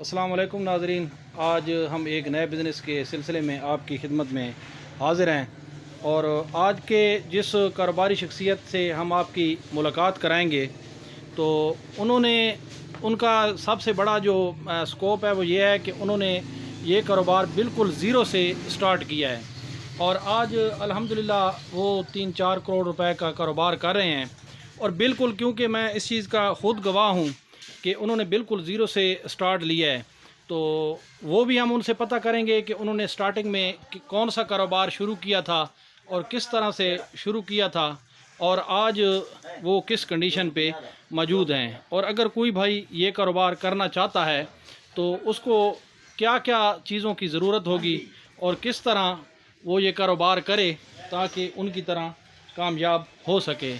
अस्सलाम वालेकुम नाज़रीन। आज हम एक नए बिज़नेस के सिलसिले में आपकी खिदमत में हाज़िर हैं और आज के जिस कारोबारी शख्सियत से हम आपकी मुलाकात कराएंगे तो उन्होंने उनका सबसे बड़ा जो स्कोप है वो ये है कि उन्होंने ये कारोबार बिल्कुल ज़ीरो से स्टार्ट किया है और आज अल्हम्दुलिल्लाह वो 3-4 करोड़ रुपए का कारोबार कर रहे हैं। और बिल्कुल क्योंकि मैं इस चीज़ का ख़ुद गवाह हूँ कि उन्होंने बिल्कुल ज़ीरो से स्टार्ट लिया है, तो वो भी हम उनसे पता करेंगे कि उन्होंने स्टार्टिंग में कौन सा कारोबार शुरू किया था और किस तरह से शुरू किया था और आज वो किस कंडीशन पे मौजूद हैं। और अगर कोई भाई ये कारोबार करना चाहता है तो उसको क्या क्या चीज़ों की ज़रूरत होगी और किस तरह वो ये कारोबार करे ताकि उनकी तरह कामयाब हो सके।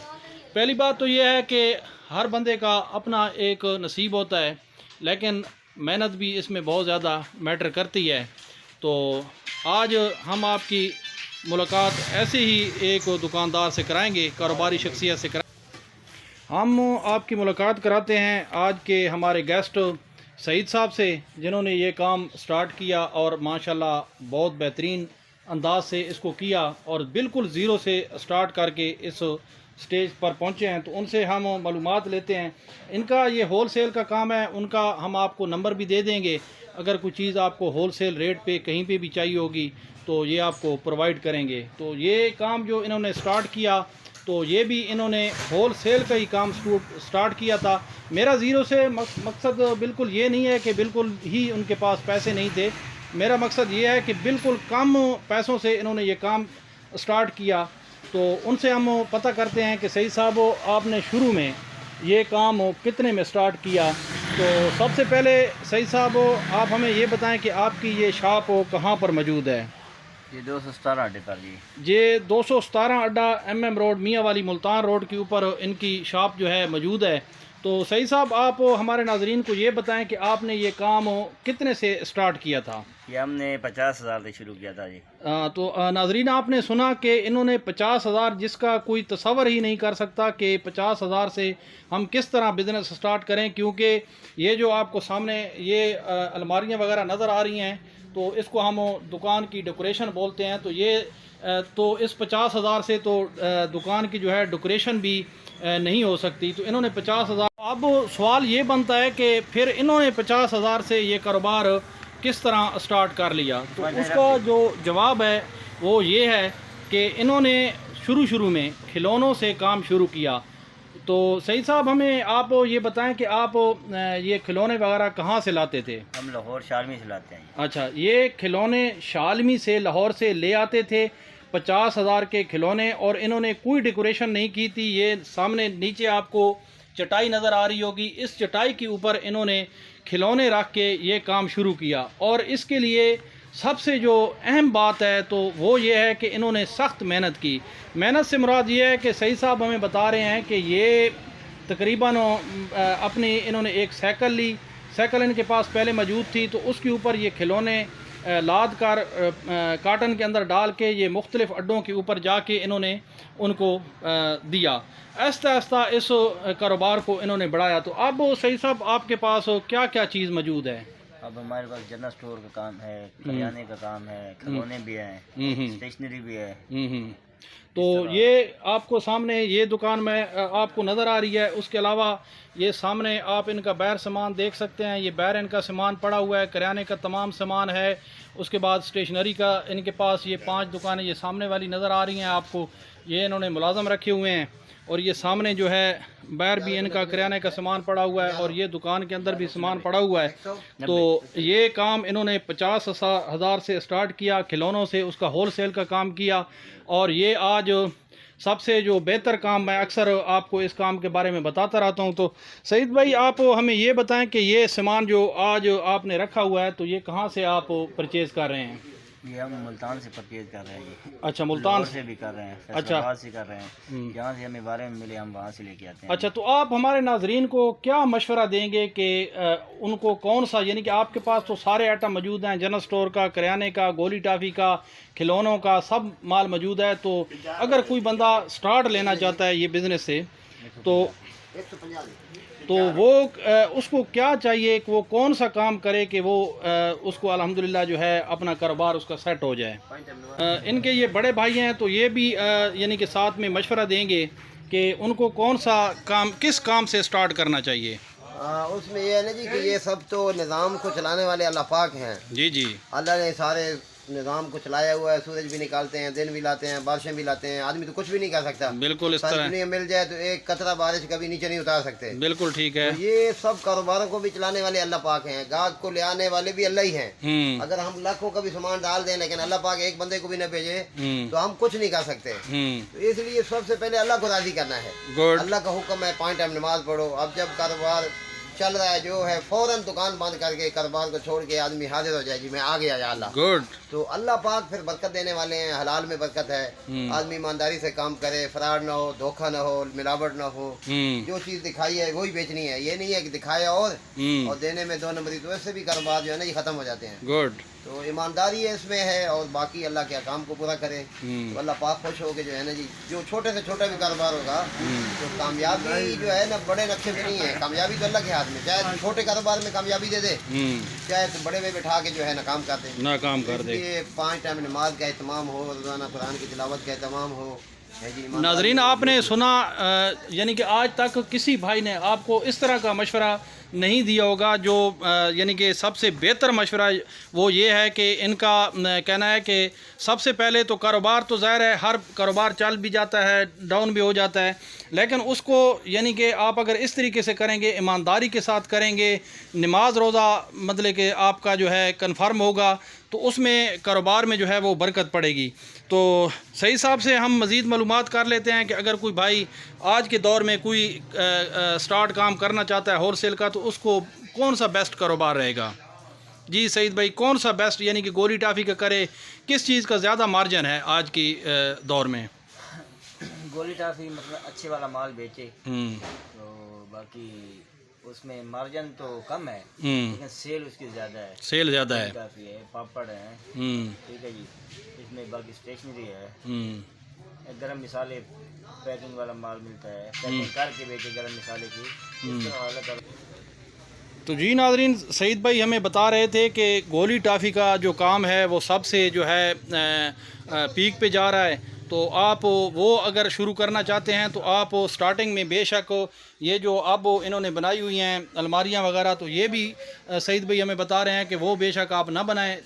पहली बात तो ये है कि हर बंदे का अपना एक नसीब होता है, लेकिन मेहनत भी इसमें बहुत ज़्यादा मैटर करती है। तो आज हम आपकी मुलाकात ऐसे ही एक दुकानदार से कराएंगे, कारोबारी शख्सियत से हम आपकी मुलाकात कराते हैं आज के हमारे गेस्ट सईद साहब से, जिन्होंने ये काम स्टार्ट किया और माशाल्लाह बहुत बेहतरीन अंदाज से इसको किया और बिल्कुल ज़ीरो से स्टार्ट करके इस स्टेज पर पहुंचे हैं। तो उनसे हम मालूमात लेते हैं। इनका ये होल सेल का काम है, उनका हम आपको नंबर भी दे देंगे। अगर कोई चीज़ आपको होल सेल रेट पे कहीं पे भी चाहिए होगी तो ये आपको प्रोवाइड करेंगे। तो ये काम जो इन्होंने स्टार्ट किया तो ये भी इन्होंने होल सेल का ही काम स्टार्ट किया था। मेरा ज़ीरो से मकसद बिल्कुल ये नहीं है कि बिल्कुल ही उनके पास पैसे नहीं थे। मेरा मकसद ये है कि बिल्कुल कम पैसों से इन्होंने ये काम स्टार्ट किया। तो उनसे हम पता करते हैं कि सईद साहब आपने शुरू में ये काम कितने में स्टार्ट किया। तो सबसे पहले सईद साहब आप हमें ये बताएं कि आपकी ये शॉप कहाँ पर मौजूद है। ये 217 अड्डे पर जी। ये 217 अड्डा MM रोड मियाँ वाली मुल्तान रोड के ऊपर इनकी शॉप जो है मौजूद है। तो सईद साहब आप हमारे नाजरीन को ये बताएं कि आपने ये काम कितने से स्टार्ट किया था। ये हमने 50,000 से शुरू किया था जी। तो नाजरीन आपने सुना कि इन्होंने 50,000, जिसका कोई तसव्वुर ही नहीं कर सकता कि 50,000 से हम किस तरह बिज़नेस स्टार्ट करें। क्योंकि ये जो आपको सामने ये अलमारियाँ वगैरह नज़र आ रही हैं तो इसको हम दुकान की डेकोरेशन बोलते हैं। तो ये तो इस 50,000 से तो दुकान की जो है डेकोरेशन भी नहीं हो सकती। तो इन्होंने 50,000, अब सवाल ये बनता है कि फिर इन्होंने 50,000 से ये कारोबार किस तरह स्टार्ट कर लिया। तो उसका जो जवाब है वो ये है कि इन्होंने शुरू में खिलौनों से काम शुरू किया। तो सईद साहब हमें आप ये बताएं कि आप ये खिलौने वगैरह कहाँ से लाते थे। हम लाहौर शालमी से लाते हैं। अच्छा, ये खिलौने शालमी से लाहौर से ले आते थे 50,000 के खिलौने, और इन्होंने कोई डेकोरेशन नहीं की थी। ये सामने नीचे आपको चटाई नज़र आ रही होगी, इस चटाई के ऊपर इन्होंने खिलौने रख के ये काम शुरू किया। और इसके लिए सबसे जो अहम बात है तो वो ये है कि इन्होंने सख्त मेहनत की। मेहनत से मुराद ये है कि सईद साहब हमें बता रहे हैं कि ये तकरीबन अपनी इन्होंने एक साइकिल ली, साइकिल इनके पास पहले मौजूद थी, तो उसके ऊपर ये खिलौने लाद कर काटन के अंदर डाल के ये मुख्तलिफ़ अड्डों के ऊपर जाके इन्होंने उनको दिया। आहिस्ता आहिस्ता इस कारोबार को इन्होंने बढ़ाया। तो अब सईद साहब आपके पास क्या क्या चीज़ मौजूद है। अब हमारे पास जनरल स्टोर का काम है, करियाने का काम है, खिलौने भी हैं, स्टेशनरी भी है। तो ये आपको सामने ये दुकान में आपको नज़र आ रही है। उसके अलावा ये सामने आप इनका बैर सामान देख सकते हैं। ये बैर इनका सामान पड़ा हुआ है, करियाने का तमाम सामान है। उसके बाद स्टेशनरी का इनके पास ये 5 दुकानें ये सामने वाली नज़र आ रही हैं आपको। ये इन्होंने मुलाजम रखे हुए हैं और ये सामने जो है बैर भी इनका किराने का सामान पड़ा हुआ है और ये दुकान के अंदर भी सामान पड़ा हुआ है। तो ये काम इन्होंने 50,000 से स्टार्ट किया खिलौनों से, उसका होल सेल का काम किया। और ये आज सबसे जो बेहतर काम, मैं अक्सर आपको इस काम के बारे में बताता रहता हूँ। तो सईद भाई आप हमें ये बताएं कि ये सामान जो आज आपने रखा हुआ है तो ये कहाँ से आप परचेज़ कर रहे हैं। ये हम मुल्तान से परचेज कर रहे हैं। अच्छा, मुल्तान से भी कर रहे हैं, अच्छा से कर रहे हैं। जहाँ से हमें बारे में मिले हम वहाँ से लेके आते हैं। अच्छा, तो आप हमारे नाजरीन को क्या मशवरा देंगे कि उनको कौन सा, यानी कि आपके पास तो सारे आइटम मौजूद हैं, जनरल स्टोर का, करियाने का, गोली टाफ़ी का, खिलौनों का, सब माल मौजूद है। तो अगर कोई बंदा स्टार्ट लेना चाहता है ये बिज़नेस से तो तो वो उसको क्या चाहिए कि वो कौन सा काम करे कि वो उसको अल्हम्दुलिल्लाह जो है अपना कारोबार उसका सेट हो जाए। इनके ये बड़े भाई हैं तो ये भी यानी कि साथ में मशवरा देंगे कि उनको कौन सा काम किस काम से स्टार्ट करना चाहिए। उसमें ये है ना जी कि ये सब तो निज़ाम को चलाने वाले अल्लाह पाक हैं। जी जी, अल्लाह ने सारे निज़ाम को चलाया हुआ है। सूरज भी निकालते हैं, दिन भी लाते हैं, बारिशें भी लाते हैं। आदमी तो कुछ भी नहीं कर सकता। बिल्कुल इस तरह दुनिया मिल जाए तो एक कतरा बारिश कभी नीचे नहीं उतार सकते। बिल्कुल ठीक है। तो ये सब कारोबारों को भी चलाने वाले अल्लाह पाक हैं, गाहक को ले आने वाले भी अल्लाह ही हैं। अगर हम लाखों का भी सामान डाल दें लेकिन अल्लाह पाक एक बंदे को भी न भेजे तो हम कुछ नहीं कर सकते। तो इसलिए सबसे पहले अल्लाह को राजी करना है। अल्लाह का हुक्म है 5 टाइम नमाज पढ़ो। अब जब कारोबार चल रहा है जो है फौरन दुकान बंद करके कारोबार को छोड़ के आदमी हाजिर हो जाए जी मैं आ गया या अल्लाह। गुड। तो अल्लाह पाक फिर बरकत देने वाले हैं। हलाल में बरकत है। आदमी ईमानदारी से काम करे, फराड ना हो, धोखा ना हो, मिलावट ना हो। जो चीज़ दिखाई है वही बेचनी है। ये नहीं है कि दिखाया और देने में 2 नंबरी, तो ऐसे भी कारोबार जो है ना ये खत्म हो जाते हैं। गुड। तो ईमानदारी है इसमें है और बाकी अल्लाह के काम को पूरा करे तो अल्लाह पाक खुश हो के जो है ना जी जो छोटे से छोटा भी कारोबार होगा तो कामयाबी जो है ना बड़े नक्शे में नहीं है। कामयाबी तो अल्लाह के हाथ में, चाहे छोटे कारोबार में कामयाबी दे दे चाहे तो बड़े में बैठा के जो है ना काम कर दे। ये 5 टाइम नमाज का एहतमाम हो, रोज़ाना कुरान की तिलावत का एहतमाम हो। नाज़रीन आपने सुना यानी कि आज तक किसी भाई ने आपको इस तरह का मशवरा नहीं दिया होगा। जो यानी कि सबसे बेहतर मशवरा वो ये है कि इनका कहना है कि सबसे पहले तो कारोबार तो ज़ाहिर है हर कारोबार चल भी जाता है, डाउन भी हो जाता है, लेकिन उसको यानी कि आप अगर इस तरीके से करेंगे, ईमानदारी के साथ करेंगे, नमाज रोज़ा मतलब कि आपका जो है कन्फर्म होगा तो उसमें कारोबार में जो है वो बरकत पड़ेगी। तो सही हिसाब से हम मज़ीद मालूमात कर लेते हैं कि अगर कोई भाई आज के दौर में कोई स्टार्ट काम करना चाहता है होलसेल का तो उसको कौन सा बेस्ट कारोबार रहेगा। जी सईद भाई, कौन सा बेस्ट यानी कि गोली टाफ़ी का करे, किस चीज़ का ज़्यादा मार्जिन है आज की दौर में। गोली टाफ़ी मतलब अच्छे वाला माल बेचे तो बाकी उसमें मार्जिन तो कम है लेकिन सेल उसकी ज़्यादा है। सेल ज़्यादा है, काफ़ी है, पापड़ है, ठीक है जी। इसमें बाकी स्टेशनरी है, गरम मसाले पैकिंग वाला माल मिलता है, पैकिंग करके बेचे गरम मसाले की। तो जी नाज़रीन, सईद भाई हमें बता रहे थे कि गोली टाफ़ी का जो काम है वो सबसे जो है पीक पे जा रहा है। तो आप वो अगर शुरू करना चाहते हैं तो आप स्टार्टिंग में बेशक ये जो अब इन्होंने बनाई हुई हैं अलमारियां वगैरह तो ये भी सईद भाई हमें बता रहे हैं कि वो बेशक आप ना बनाएं।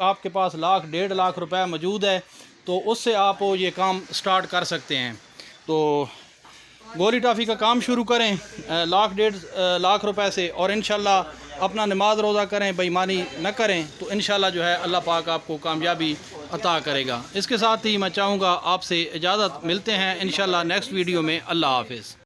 आपके पास 1 लाख 1.5 लाख रुपए मौजूद है तो उससे आप ये काम स्टार्ट कर सकते हैं। तो गोली टाफ़ी का काम शुरू करें 1 लाख 1.5 लाख रुपए से और इंशाल्लाह अपना नमाज रोज़ा करें, बेईमानी न करें तो इंशाल्लाह जो है अल्लाह पाक आपको कामयाबी अता करेगा। इसके साथ ही मैं चाहूँगा आपसे इजाज़त, मिलते हैं इंशाल्लाह नेक्स्ट वीडियो में। अल्लाह हाफ़िज़।